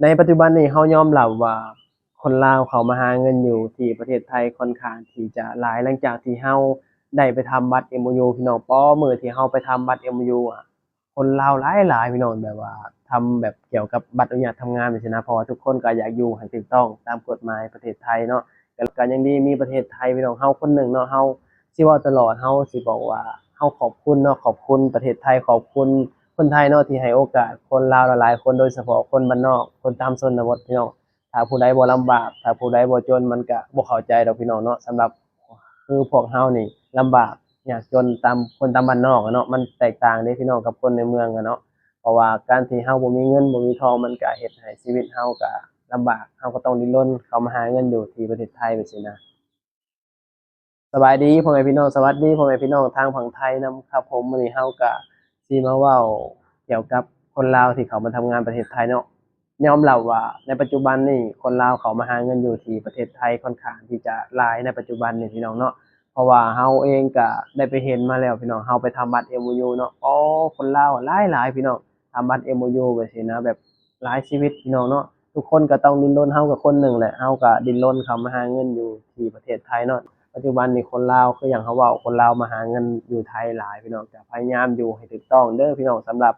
ในปัจจุบันนี้เฮายอมรับว่าคนลาวเขามาหาเงินอยู่ที่ประเทศไทยค่อนข้างที่จะหลายหลังจากที่เฮาได้ไปทำบัตร MOU พี่น้องป้อมื้อที่เฮาไปทำบัตร MOU อะคนลาวหลายๆพี่น้องแบบว่าทำแบบเกี่ยวกับบัตรอนุญาตทำงานจังซี้นะเพราะว่าทุกคนก็อยากอยู่ให้ถูกต้องตามกฎหมายประเทศไทยเนาะก็ยังดีมีประเทศไทยพี่น้องเฮาคนหนึ่งเนาะเฮาสิเว้าตลอดเฮาสิบอกว่าเฮาขอบคุณเนาะขอบคุณประเทศไทยขอบคุณ คนไทยเนาะที่ให้โอกาสคนลาวหลายๆคนโดยเฉพาะคนบ้านนอกคนตามชนบทพี่น้องถ้าผู้ใดบ่ลำบากถ้าผู้ใดบ่จนมันก็บ่เข้าใจดอกพี่น้องเนาะสำหรับคือพวกเฮานี่ลำบากยากจนตามคนตามบ้านนอกอะเนาะมันแตกต่างเด้พี่น้องกับคนในเมืองอะเนาะเพราะว่าการที่เฮาบ่มีเงินบ่มีทองมันก็เฮ็ดให้ชีวิตเฮาก็ลำบากเฮาก็ต้องดิ้นรนเข้ามาหาเงินอยู่ที่ประเทศไทยจังซี้นะ สบายดีพ่อแม่พี่น้องสวัสดีพ่อแม่พี่น้องทางฝั่งไทยนะครับผมวันนี้เฮาก็สิมาเว้าเกี่ยวกับคนลาวที่เขามาทำงานประเทศไทยเนาะยอมรับว่าในปัจจุบันนี่คนลาวเขามาหาเงินอยู่ที่ประเทศไทยค่อนข้างที่จะหลายในปัจจุบันนี่พี่น้องเนาะเพราะว่าเฮาเองก็ได้ไปเห็นมาแล้วพี่น้องเฮาไปทำบัตร MOU เนาะอ๋อคนลาวหลายๆพี่น้องทำบัตร MOU ไปสินะแบบหลายชีวิตพี่น้องเนาะทุกคนก็ต้องดิ้นรนเฮาก็คนหนึ่งแหละเฮาก็ดิ้นรนเข้ามาหาเงินอยู่ที่ประเทศไทยเนาะ ปัจจุบันนี่คนลาวคืออย่างเขาเว้าคนลาวมาหาเงินอยู่ไทยหลายพี่น้องก็พยายามอยู่ให้ถูกต้องเด้อพี่น้องสำหรั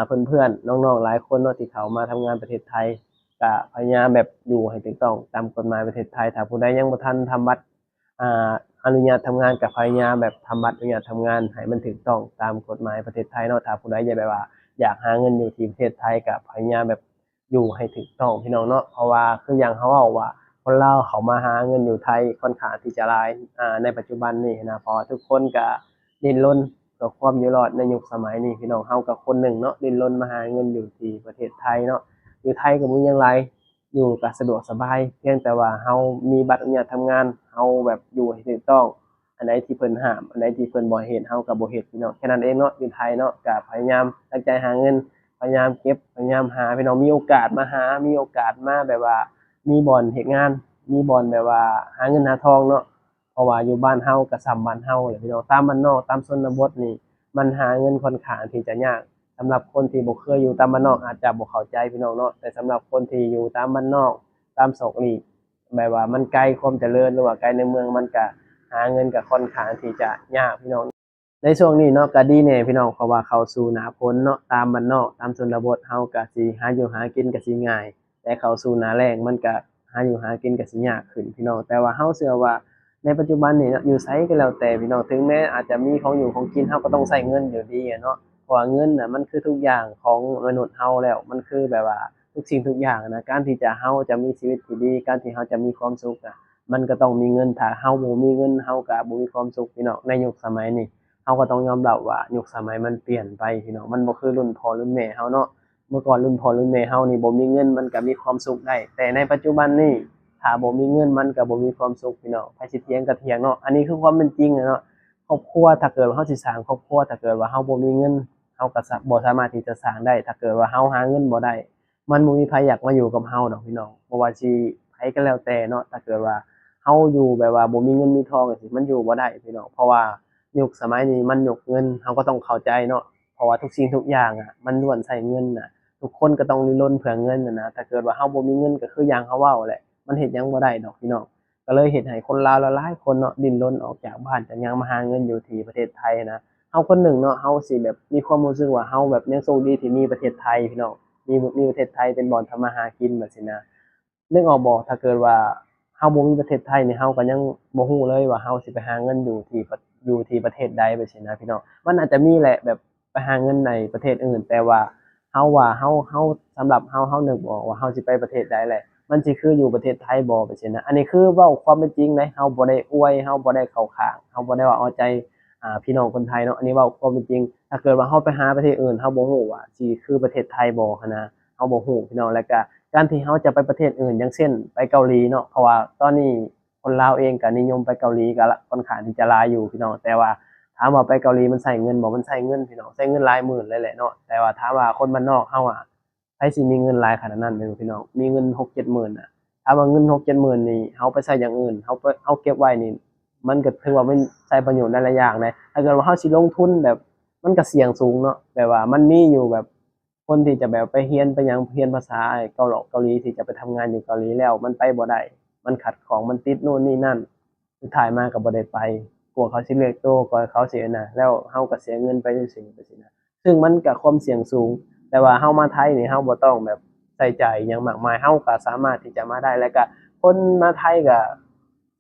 บเพื่อนๆน้องๆหลายคนเนาะที่เขามาทำงานประเทศไทยก็พยายามแบบอยู่ให้ถูกต้องตามกฎหมายประเทศไทยถ้าผู้ใดยังบ่ทันทำบัตรอ่าอนุญาตทำงานก็พยายามแบบทำบัตรอนุญาตทำงานให้มันถูกต้องตามกฎหมายประเทศไทยเนาะถ้าผู้ใดอยากแบบว่าอยากหาเงินอยู่ที่ประเทศไทยก็พยายามแบบอยู่ให้ถูกต้องพี่น้องเนาะเพราะว่าคืออย่างเขาเว้าว่า คนลาวเขามาหาเงินอยู่ไทยค่อนข้างที่จะหลายในปัจจุบันนี้นะเพราะว่าทุกคนก็ดิ้นรนเพื่อความอยู่รอดในยุคสมัยนี้พี่น้องเฮาก็คนหนึ่งเนาะดิ้นรนมาหาเงินอยู่ที่ประเทศไทยเนาะอยู่ไทยก็บ่มีหยังหลายอยู่ก็สะดวกสบายเพียงแต่ว่าเฮามีบัตรอนุญาตทำงานเฮาแบบอยู่ให้ถูกต้องอันใดที่เพิ่นห้ามอันใดที่เพิ่นบ่ให้เฮ็ดเฮาก็บ่เฮ็ดพี่น้องแค่นั้นเองเนาะอยู่ไทยเนาะก็พยายามตั้งใจหาเงินพยายามเก็บพยายามหาพี่น้องมีโอกาสมาหามีโอกาสมาแบบว่ามีบ่อนเฮ็ดงาน มีบ่อนแบบว่าหาเงินหาทองเนาะเพราะว่าอยู่บ้านเฮาก็ส่ำบ้านเฮาแหละพี่น้องตามบ้านนอกตามชนบทนี่มันหาเงินค่อนข้างที่จะยากสำหรับคนที่บ่เคยอยู่ตามบ้านนอกอาจจะบ่เข้าใจพี่น้องเนาะแต่สำหรับคนที่อยู่ตามบ้านนอกตามซอกหลีกแบบว่ามันไกลความเจริญหรือว่าไกลในเมืองมันก็หาเงินก็ค่อนข้างที่จะยากพี่น้องในช่วงนี้เนาะก็ดีแน่พี่น้องเพราะว่าเข้าสู่หน้าฝนเนาะตามบ้านนอกตามชนบทเฮาก็สิหาอยู่หากินก็สิง่าย แต่เข้าสู่หน้าแล้งมันก็หาอยู่หากินก็สิยากขึ้นพี่น้องแต่ว่าเราเชื่อว่าในปัจจุบันนี่เนาะอยู่ไสก็แล้วแต่พี่น้องถึงแม้อาจจะมีของอยู่ของกินเราก็ต้องใช้เงินอยู่ดีอะเนาะเพราะว่าเงินน่ะมันคือทุกอย่างของมนุษย์เราแล้วมันคือแบบว่าทุกสิ่งทุกอย่างนะการที่จะเราจะมีชีวิตที่ดีการที่เราจะมีความสุขอะมันก็ต้องมีเงินถ้าเราบ่มีเงินเราก็บ่มีความสุขพี่น้องในยุคสมัยนี้เราก็ต้องยอมรับว่ายุคสมัยมันเปลี่ยนไปพี่น้องมันบ่คือรุ่นพ่อรุ่นแม่เราเนาะ เมื่อก่อนรุ่นพ่อรุ่นแม่เฮานี่บ่มีเงินมันก็มีความสุขได้แต่ในปัจจุบันนี้ถ้าบ่มีเงินมันก็บ่มีความสุขพี่น้องไผสิเถียงก็เถียงเนาะอันนี้คือความเป็นจริงอะเนาะครอบครัวถ้าเกิดว่าเฮาสิสร้างครอบครัวถ้าเกิดว่าเฮาบ่มีเงินเฮาก็บ่สามารถที่จะสร้างได้ถ้าเกิดว่าเฮาหาเงินบ่ได้มันบ่มีไผอยากมาอยู่กับเฮาดอกพี่น้องบ่ว่าสิไผก็แล้วแต่เนาะถ้าเกิดว่าเฮาอยู่แบบว่าบ่มีเงินมีทองจังซี่มันอยู่บ่ได้พี่น้องเพราะว่ายุคสมัยนี้มันยุคเงินเฮาก็ต้องเข้าใจเนาะเพราะว่าทุกสิ่งทุกอย่างอะมันล้วนใช้เงินน่ะ ทุกคนก็ต้องรินรนเพื่อเงินนะถ้าเกิดว่าเราบ่มีเงินก็คืออย่างเขาเว้าแหละมันเฮ็ดหยังบ่ได้ดอกพี่น้องก็เลยเฮ็ดให้คนลาวหลายๆคนเนาะดิ้นรนออกจากบ้านจากหยังมาหาเงินอยู่ที่ประเทศไทยนะเราคนหนึ่งเนาะเราสิแบบมีความรู้สึกว่าเราแบบยังโชคดีที่มีประเทศไทยพี่น้องมีประเทศไทยเป็นบ่อนทำมาหากินแบบซี้นะนึกออกบ่ถ้าเกิดว่าเราบ่มีประเทศไทยนี่เราก็ยังบ่ฮู้เลยว่าเราสิไปหาเงินอยู่ที่ประเทศใดแบบซี้นะพี่น้องมันอาจจะมีแหละแบบไปหาเงินในประเทศอื่นแต่ว่า เฮาสำหรับเฮานึกบ่ออกว่าเฮาสิไปประเทศใดแหละมันสิคืออยู่ประเทศไทยบ่ไปซี้นะอันนี้คือเว้าความเป็นจริงเลยเฮาบ่ได้อวยเฮาบ่ได้เข้าข้างเฮาบ่ได้ว่าเอาใจพี่น้องคนไทยเนาะอันนี้เว้าความเป็นจริงถ้าเกิดว่าเฮาไปหาประเทศอื่นเฮาบ่ฮู้ว่าสิคือประเทศไทยบ่หั้นนะเฮาบ่ฮู้พี่น้องแล้วก็การที่เฮาจะไปประเทศอื่นอย่างเช่นไปเกาหลีเนาะเพราะว่าตอนนี้คนลาวเองก็นิยมไปเกาหลีก็ค่อนข้างที่จะหลายอยู่พี่น้องแต่ว่า ถามว่าไปเกาหลีมันใช้เงินบ่มันใช้เงินพี่น้องใช้เงินหลายหมื่นเลยแหละเนาะแต่ว่าถามว่าคนบ้านนอกเฮาอะไผสิมีเงินหลายขนาดนั้นแม่นบ่พี่น้องมีเงิน6-7หมื่นน่ะถามว่าเงิน6-7หมื่นนี่เฮาไปใช้อย่างอื่นเฮาเก็บไว้นี่มันก็ถือว่ามันใช้ประโยชน์ได้หลายอย่างนะถ้าเกิดว่าเฮาสิลงทุนแบบมันก็เสี่ยงสูงเนาะแบบว่ามันมีอยู่แบบ คนที่จะแบบไปเรียนไปหยังเรียนภาษาไอ้เกาหลีที่จะไปทำงานอยู่เกาหลีแล้วมันไปบ่ได้มันขัดของมันติดนู่นนี่นั่นสุดท้ายมาก็บ่ได้ไปกลัวเขาสิเรียกโต้กลัวเขาสิอันน่ะแล้วเฮาก็เสียเงินไปจังซี่ไปสินะซึ่งมันก็ความเสี่ยงสูงแต่ว่าเฮามาไทยนี่เฮาบ่ต้องแบบใส่ใจอิหยังมากมายเฮาก็สามารถที่จะมาได้แล้วก็คนมาไทยก็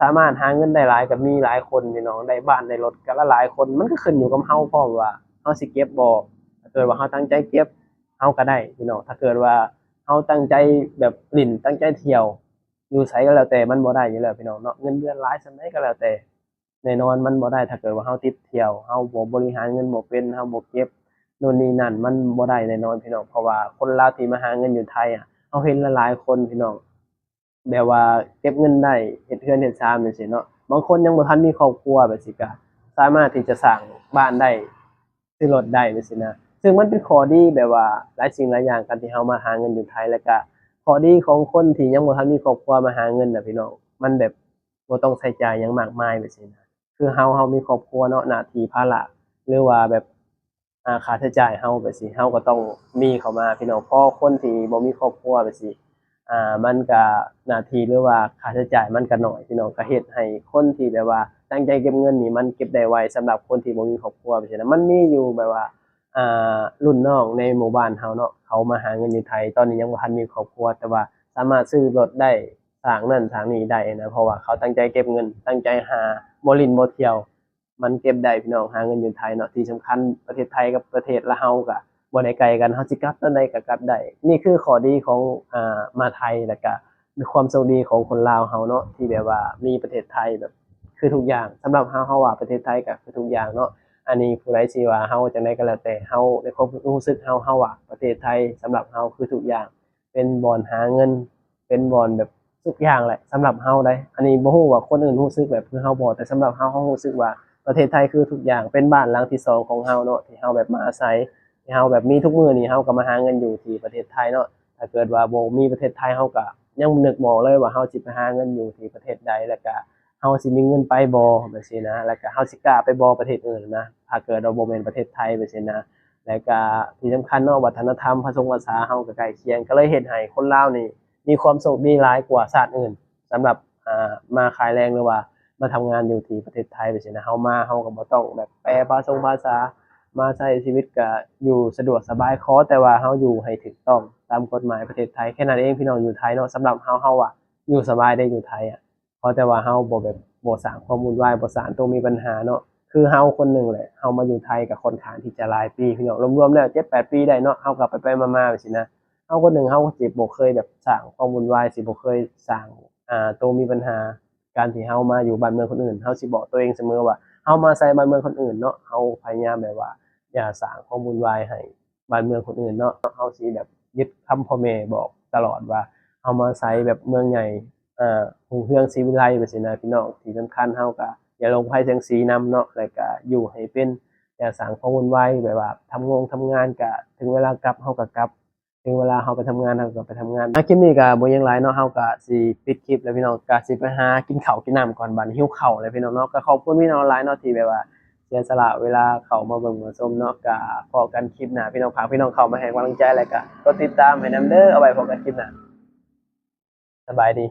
สามารถหาเงินได้หลายก็มีหลายคนพี่น้องได้บ้านได้รถก็ละหลายคนมันก็ขึ้นอยู่กับเฮาพร้อมว่าเฮาสิเก็บบ่ถ้าเกิดว่าเฮาตั้งใจเก็บ เฮาก็ได้พี่น้องถ้าเกิดว่าเฮาตั้งใจแบบลิ้นตั้งใจเที่ยวอยู่ไสก็แล้วแต่มันบ่ได้อยู่แล้วพี่น้องเนาะเงินเดือนหลายส่ำใดก็แล้วแต่แน่นอนมันบ่ได้ถ้าเกิดว่าเฮาติดเที่ยวเฮาบ่บริหารเงินบ่เป็นเฮาบ่เก็บโน่นนี่นั่นมันบ่ได้แน่นอนพี่น้องเพราะว่าคนลาวที่มาหาเงินอยู่ไทยอะเฮาเห็นหลายๆคนพี่น้องแบบว่าเก็บเงินได้เฮ็ดเรือนเฮ็ดชานจังซี่เนาะบางคนยังบ่ทันมีครอบครัวแบบสิก็สามารถที่จะสร้างบ้านได้ซื้อรถได้จังซี่นะ ซึ่งมันเป็นข้อดีแบบว่าหลายสิ่งหลายอย่างการที่เฮามาหาเงินอยู่ไทยแล้วก็ข้อดีของคนที่ยังบ่ทันมีครอบครัวมาหาเงินน่ะพี่น้องมันแบบบ่ต้องใช้จ่ายหยังมากมายแบบซี้นะคือเฮามีครอบครัวเนาะหน้าที่ภาระหรือว่าแบบค่าใช้จ่ายเฮาแบบซี้เฮาก็ต้องมีเข้ามาพี่น้องเพราะคนที่บ่มีครอบครัวแบบซี้มันก็หน้าที่หรือว่าค่าใช้จ่ายมันก็น้อยพี่น้องก็เฮ็ดให้คนที่แบบว่าตั้งใจเก็บเงินนี่มันเก็บได้ไวสำหรับคนที่บ่มีครอบครัวแบบซี้นะมันมีอยู่แบบว่า อ่รุ่นน้องในหมู่บ้านเราเนาะเขามาหาเงินอยู่ไทยตอนนี้ยังบ่ทันมีครอบครัวแต่ว่าสามารถซื้อรถได้สร้างนั่นสร้างนี่ได้นะเพราะว่าเขาตั้งใจเก็บเงินตั้งใจหาบ่ลิ้นบ่เที่ยวมันเก็บได้พี่น้องหาเงินอยู่ไทยเนาะที่สำคัญประเทศไทยกับประเทศลาวก็บ่ได้ไกลกันเฮาสิกลับตอนใดก็กลับได้นี่คือข้อดีของมาไทยแล้วก็มีความโชคดีของคนลาวเฮาเนาะที่แบบว่ามีประเทศไทยแบบคือทุกอย่างสำหรับเฮาว่าประเทศไทยก็คือทุกอย่างเนาะ อันนี้ผู้ใดสิว่าเฮาจั่งใดก็แล้วแต่เฮาในความรู้สึกเฮาว่าประเทศไทยสำหรับเฮาคือทุกอย่างเป็นบ่อนหาเงินเป็นบ่อนแบบทุกอย่างแหละสำหรับเฮาได้อันนี้บ่ฮู้ว่าคนอื่นรู้สึกแบบคือเฮาบ่แต่สำหรับเฮารู้สึกว่าประเทศไทยคือทุกอย่างเป็นบ้านหลังที่สองของเฮาเนาะที่เฮาแบบมาอาศัยที่เฮาแบบมีทุกมื้อนี้เฮาก็มาหาเงินอยู่ที่ประเทศไทยเนาะถ้าเกิดว่าบ่มีประเทศไทยเฮาก็ยังนึกบ่ออกเลยว่าเฮาสิไปหาเงินอยู่ที่ประเทศใดแล้วก็ เฮาสิมีเงินไปบ่จังซี่นะแล้วก็เฮาสิกล้าไปบ่ประเทศอื่นนะถ้าเกิดว่าบ่แม่นประเทศไทยจังซี่นะแล้วก็ที่สำคัญเนาะวัฒนธรรมภาษาเฮาก็ใกล้เคียงก็เลยเฮ็ดให้คนลาวนี่มีความโชคดีหลายกว่าชาติอื่นสำหรับมาขายแรงหรือว่ามาทำงานอยู่ที่ประเทศไทยจังซี่นะเฮามาเฮาก็บ่ต้องแบบแปลภาษามาใช้ชีวิตก็อยู่สะดวกสบายขอแต่ว่าเฮาอยู่ให้ถูกต้องตามกฎหมายประเทศไทยแค่นั้นเองพี่น้องอยู่ไทยเนาะสำหรับเฮาอะอยู่สบายได้อยู่ไทยอะ เพราะแต่ว่าเฮาบ่แบบบ่สร้างความวุ่นวายบ่สร้างตัวมีปัญหาเนาะคือเฮาคนหนึ่งแหละเฮามาอยู่ไทยก็ค่อนข้างที่จะหลายปีพี่น้องรวมๆแล้ว7-8ปีได้เนาะเฮาก็ไปๆมาๆจังซี้นะเฮาคนหนึ่งเฮาก็สิบ่เคยแบบสร้างความวุ่นวายสิบ่เคยสร้างตัวมีปัญหาการที่เฮามาอยู่บ้านเมืองคนอื่นเฮาสิบอกตัวเองเสมอว่าเฮามาใส่บ้านเมืองคนอื่นเนาะเฮาพยายามแบบว่าอย่าสร้างความวุ่นวายให้บ้านเมืองคนอื่นเนาะเฮาสิแบบยึดคำพ่อแม่บอกตลอดว่าเฮามาอาศัยแบบเมืองใหญ่ รุ่งเรืองศรีวิไลจั่งซี้นะพี่น้องที่สำคัญเฮาก็อย่าหลงไผแสงสีนำเนาะแล้วก็อยู่ให้เป็นอย่าสร้างความวุ่นวายแบบว่าทำงานก็ถึงเวลากลับเฮาก็กลับถึงเวลาเฮาไปทำงานเฮาก็ไปทำงานคลิปนี้ก็บ่หยังหลายเนาะเฮาก็สิปิดคลิปแล้วพี่น้องก็สิไปหากินข้าวกินน้ำก่อนบัดนี้หิวข้าวแล้วพี่น้องเนาะก็ขอบคุณพี่น้องหลายเนาะที่แบบว่าเสียสละเวลาเข้ามาเบิ่งมาชมเนาะก็พอกันคลิปหน้าพี่น้องฝากพี่น้องเข้ามาให้กำลังใจแล้วก็กดติดตามให้นำเด้อเอาไว้พบกันคลิปหน้าสบายดี